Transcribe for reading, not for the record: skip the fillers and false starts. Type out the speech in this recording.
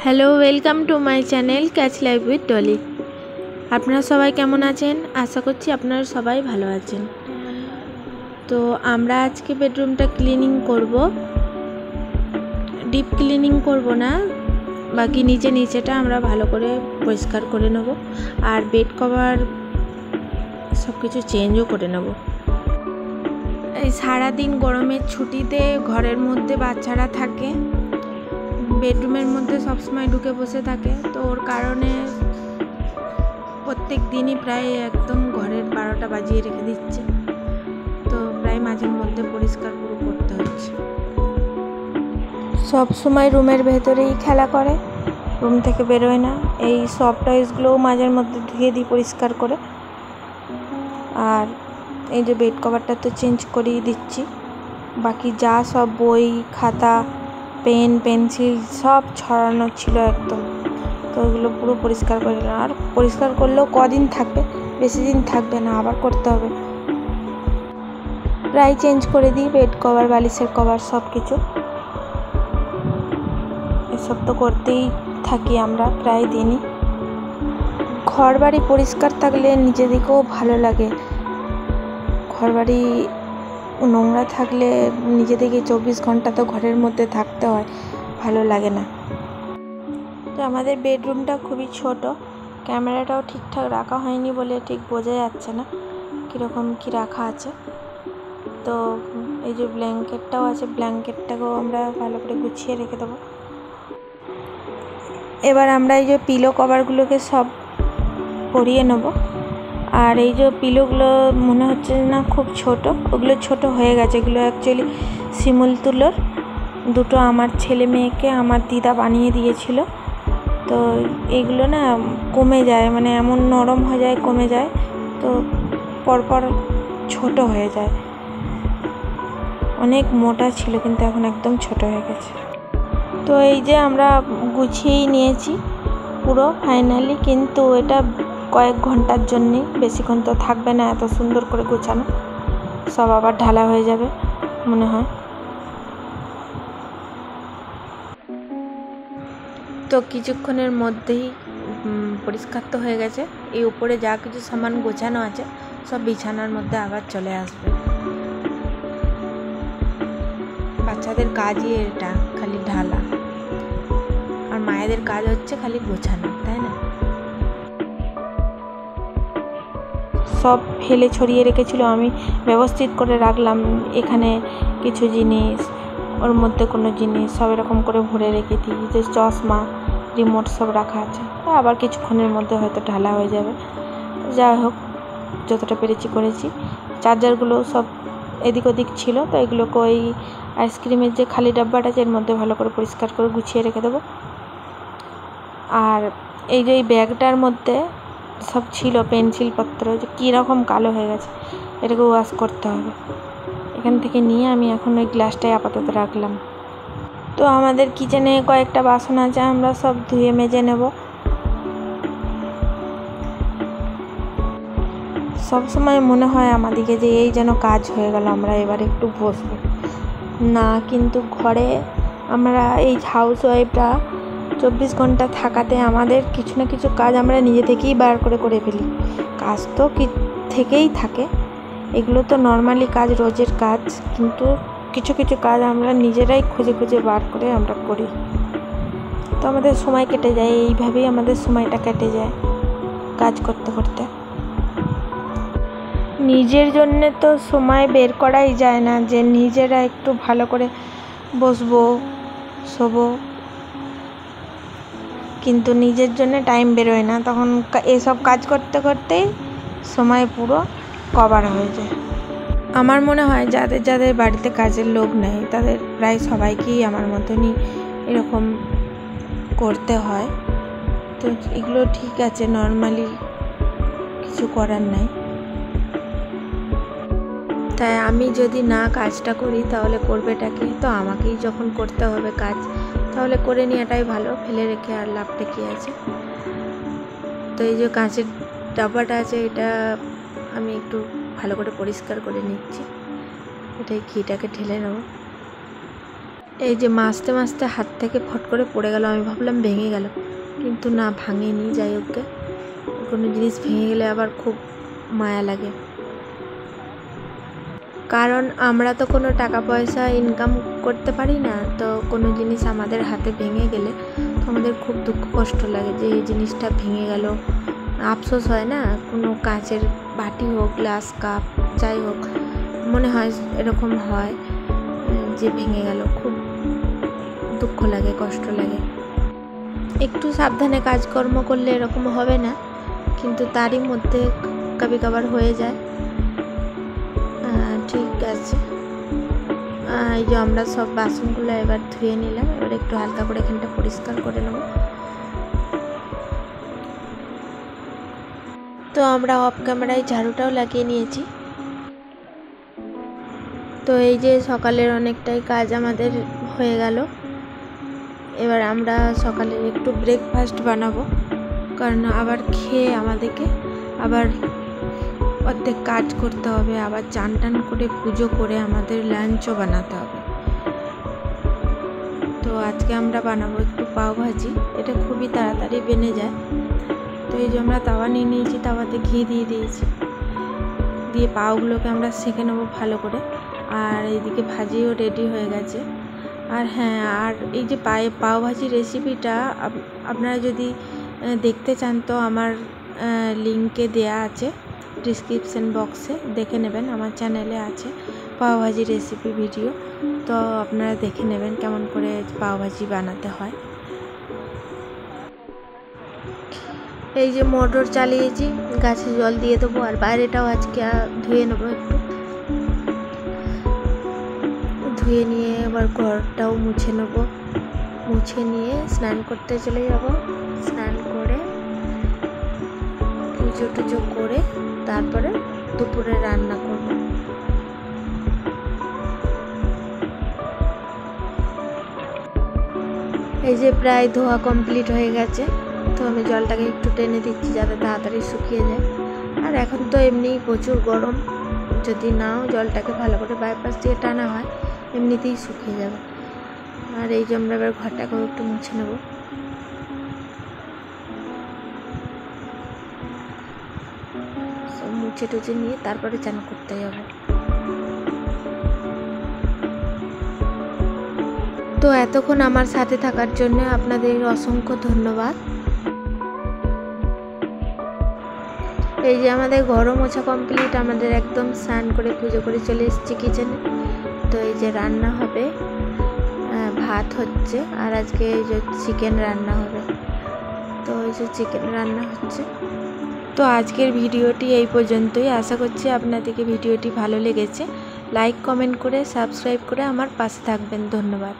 Hello, welcome to my channel catch life with Dolly. আপনারা সবাই কেমন আছেন? আশা করছি আপনারা সবাই ভালো আছেন। তো আমরা আজকে বেডরুমটা ক্লিনিং করব, ডিপ ক্লিনিং করব না, বাকি নিচেটা আমরা ভালো করে পরিষ্কার করে নেব, আর বেড কভার সব কিছু চেঞ্জও করে নেব। এই সারাদিন গরমের ছুটিতে ঘরের মধ্যে বাচ্চারা থাকে, বেডরুমের মধ্যে সবসময় ঢুকে বসে থাকে, তো ওর কারণে প্রত্যেক দিনই প্রায় একদম ঘরের 12টা বাজিয়ে রেখে দিচ্ছে। তো প্রায় মাঝে মধ্যে পরিষ্কার পুরো করতে হচ্ছে। সব সময় রুমের ভেতরেই খেলা করে, রুম থেকে বেরোয় না। এই সব টয়েসগুলোও মাঝের মধ্যে ধুয়ে দিই পরিষ্কার করে। আর এই যে বেড কভারটা তো চেঞ্জ করিয়ে দিচ্ছি, বাকি যা সব বই খাতা পেন পেন্সিল সব ছড়ানো ছিল একদম, তো ওগুলো পুরো পরিষ্কার করে দিলাম। আর পরিষ্কার করলেও কদিন থাকবে, বেশি দিন থাকবে না, আবার করতে হবে। প্রায় চেঞ্জ করে দিই বেড কভার, বালিশের কভার সব কিছু। এসব তো করতেই থাকি আমরা প্রায় দিনই। ঘর বাড়ি পরিষ্কার থাকলে নিজেদেরকেও ভালো লাগে। ঘর বাড়ি নোংরা থাকলে নিজেদেরকে 24 ঘন্টা তো ঘরের মধ্যে থাকতে হয়, ভালো লাগে না। তো আমাদের বেডরুমটা খুবই ছোট, ক্যামেরাটাও ঠিকঠাক রাখা হয়নি বলে ঠিক বোঝা যাচ্ছে না কীরকম কী রাখা আছে। তো এই যে ব্ল্যাঙ্কেটটাও আছে, ব্ল্যাঙ্কেটটাকেও আমরা ভালো করে গুছিয়ে রেখে দেবো। এবার আমরা এই যে পিলো কভারগুলোকে সব পরিয়ে নেব। আর এই যে পিলোগুলো মনে হচ্ছে না খুব ছোট, ওগুলো ছোট হয়ে গেছে। এগুলো অ্যাকচুয়ালি শিমুল তুলোর, দুটো আমার ছেলে মেয়েকে আমার দিদা বানিয়ে দিয়েছিল। তো এইগুলো না কমে যায়, মানে এমন নরম হয়ে যায়, কমে যায়, তো পরপর ছোট হয়ে যায়। অনেক মোটা ছিল কিন্তু এখন একদম ছোট হয়ে গেছে। তো এই যে আমরা গুছিয়েই নিয়েছি পুরো ফাইনালি, কিন্তু এটা কয়েক ঘন্টার জন্যেই, বেশিক্ষণ তো থাকবে না। এত সুন্দর করে গোছানো সব আবার ঢালা হয়ে যাবে মনে হয়। তো কিছুক্ষণের মধ্যেই পরিষ্কার তো হয়ে গেছে। এই উপরে যা কিছু সামান গোছানো আছে সব বিছানার মধ্যে আবার চলে আসবে। বাচ্চাদের কাজই এটা, খালি ঢালা, আর মায়েদের কাজ হচ্ছে খালি গোছানো, তাই না? সব ফেলে ছড়িয়ে রেখেছিল, আমি ব্যবস্থিত করে রাখলাম। এখানে কিছু জিনিস, ওর মধ্যে কোনো জিনিস, সব এরকম করে ভরে রেখে দিই। যে চশমা রিমোট সব রাখা আছে, আবার কিছুক্ষণের মধ্যে হয়তো ঢালা হয়ে যাবে। যাই হোক, যতটা পেরেছি করেছি। চার্জারগুলো সব এদিক ওদিক ছিল, তো এগুলোকে ওই আইসক্রিমের যে খালি ডাব্বাটা আছে এর মধ্যে ভালো করে পরিষ্কার করে গুছিয়ে রেখে দেবো। আর এই যে এই ব্যাগটার মধ্যে সব ছিল পেন্সিলপত্র, যে কীরকম কালো হয়ে গেছে, এটাকে ওয়াশ করতে হবে। এখান থেকে নিয়ে আমি এখন ওই গ্লাসটাই আপাতত রাখলাম। তো আমাদের কিচেনে কয়েকটা বাসন আছে, আমরা সব ধুয়ে মেজে নেব। সব সময় মনে হয় আমাদেরকে যে এই যেন কাজ হয়ে গেল, আমরা এবার একটু বসবো না, কিন্তু ঘরে আমরা এই হাউস ওয়াইফরা 24 ঘন্টা থাকাতে আমাদের কিছু না কিছু কাজ আমরা নিজে থেকেই বার করে ফেলি। কাজ তো থেকেই থাকে, এগুলো তো নর্মালি কাজ, রোজের কাজ, কিন্তু কিছু কিছু কাজ আমরা নিজেরাই খুঁজে বার করে আমরা করি। তো আমাদের সময় কেটে যায়, এইভাবেই আমাদের সময়টা কেটে যায় কাজ করতে করতে। নিজের জন্যে তো সময় বের করাই যায় না, যে নিজেরা একটু ভালো করে বসবো, শোবো, কিন্তু নিজের জন্য টাইম বেরোয় না। তখন এসব কাজ করতে করতেই সময় পুরো কভার হয়ে যায়। আমার মনে হয় যাদের যাদের বাড়িতে কাজের লোক নেই তাদের প্রায় সবাইকেই আমার মতনই এরকম করতে হয়। তো এগুলো ঠিক আছে, নর্মালি কিছু করার নাই। তাই আমি যদি না কাজটা করি তাহলে করবেটাকে? তো আমাকেই যখন করতে হবে কাজ, তাহলে করে নেওয়াটাই ভালো, ফেলে রেখে আর লাভটা কী আছে। তো এই যে কাঁচের ডাব্বাটা আছে, এটা আমি একটু ভালো করে পরিষ্কার করে নিচ্ছি। এটাই ঘিটাকে ঢেলে নেব। এই যে মাছতে মাছতে হাত থেকে ফট করে পড়ে গেল, আমি ভাবলাম ভেঙে গেল, কিন্তু না ভাঙেনি। যাই হোক, কোনো জিনিস ভেঙে গেলে আবার খুব মায়া লাগে, কারণ আমরা তো কোনো টাকা পয়সা ইনকাম করতে পারি না। তো কোনো জিনিস আমাদের হাতে ভেঙে গেলে তো আমাদের খুব দুঃখ কষ্ট লাগে যে এই জিনিসটা ভেঙে গেল। আফসোস হয় না, কোনো কাঁচের বাটি হোক, গ্লাস, কাপ, যাই হোক, মনে হয় এরকম হয় যে ভেঙে গেল, খুব দুঃখ লাগে, কষ্ট লাগে। একটু সাবধানে কাজকর্ম করলে এরকম হবে না, কিন্তু তারই মধ্যে কবি কবার হয়ে যায়। ঠিক আছে, এই যে আমরা সব বাসনগুলো এবার ধুয়ে নিলাম। এবার একটু হালকা করে এখানটা পরিষ্কার করে নেব। তো আমরা অফ ক্যামেরায় ঝাড়ুটাও লাগিয়ে নিয়েছি। তো এই যে সকালের অনেকটাই কাজ আমাদের হয়ে গেল। এবার আমরা সকালের একটু ব্রেকফাস্ট বানাবো, কারণ আবার খেয়ে আমাদেরকে আবার অর্ধেক কাজ করতে হবে, আবার চান টান করে পুজো করে আমাদের লাঞ্চও বানাতে হবে। তো আজকে আমরা বানাবো একটু পাওভাজি। এটা খুবই তাড়াতাড়ি বেনে যায়। তো এই যে আমরা তাওয়া নিয়ে নিয়েছি, তাওয়াতে ঘি দিয়ে দিয়েছি, দিয়ে পাওগুলোকে আমরা সেঁকে নেবো ভালো করে। আর এইদিকে ভাজিও রেডি হয়ে গেছে। আর হ্যাঁ, আর এই যে পাওভাজি রেসিপিটা আপনারা যদি দেখতে চান তো আমার লিঙ্কে দেয়া আছে, ডিসক্রিপশন বক্সে দেখে নেবেন। আমার চ্যানেলে আছে পাওভাজি রেসিপি ভিডিও, তো আপনারা দেখে নেবেন কেমন করে পাওভাজি বানাতে হয়। এই যে মোটর চালিয়েছি, গাছে জল দিয়ে দেবো, আর বাইরেটাও আজকে ধুয়ে নেবো একটু। ধুয়ে নিয়ে আবার ঘরটাও মুছে নেব, মুছে নিয়ে স্নান করতে চলে যাব। স্নান করে পুজো টুজো করে তারপরে দুপুরে রান্না করব। এই যে প্রায় ধোয়া কমপ্লিট হয়ে গেছে। তো আমি জলটাকে একটু টেনে দিচ্ছি যাতে তাড়াতাড়ি শুকিয়ে যায়। আর এখন তো এমনিই প্রচুর গরম, যদি নাও জলটাকে ভালো করে বাইপাস দিয়ে টানা হয় এমনিতেই শুকিয়ে যাবে। আর এই যে আমরা এবার ঘরটাকেও একটু মুছে নেব। মুছে টুছে নিয়ে তারপরে চান করতে যাব। তো এতক্ষণ আমার সাথে থাকার জন্য আপনাদের অসংখ্য ধন্যবাদ। এই যে আমাদের ঘরও মোছা কমপ্লিট, আমাদের একদম স্নান করে পুজো করে চলে এসেছি কিচেনে। তো এই যে রান্না হবে, ভাত হচ্ছে, আর আজকে এই যে চিকেন রান্না হবে। তো এই যে চিকেন রান্না হচ্ছে। তো আজকের ভিডিওটি এই পর্যন্তই। আশা করছি আপনাদেরকে ভিডিওটি ভালো লেগেছে। লাইক কমেন্ট করে সাবস্ক্রাইব করে আমার পাশে থাকবেন। ধন্যবাদ।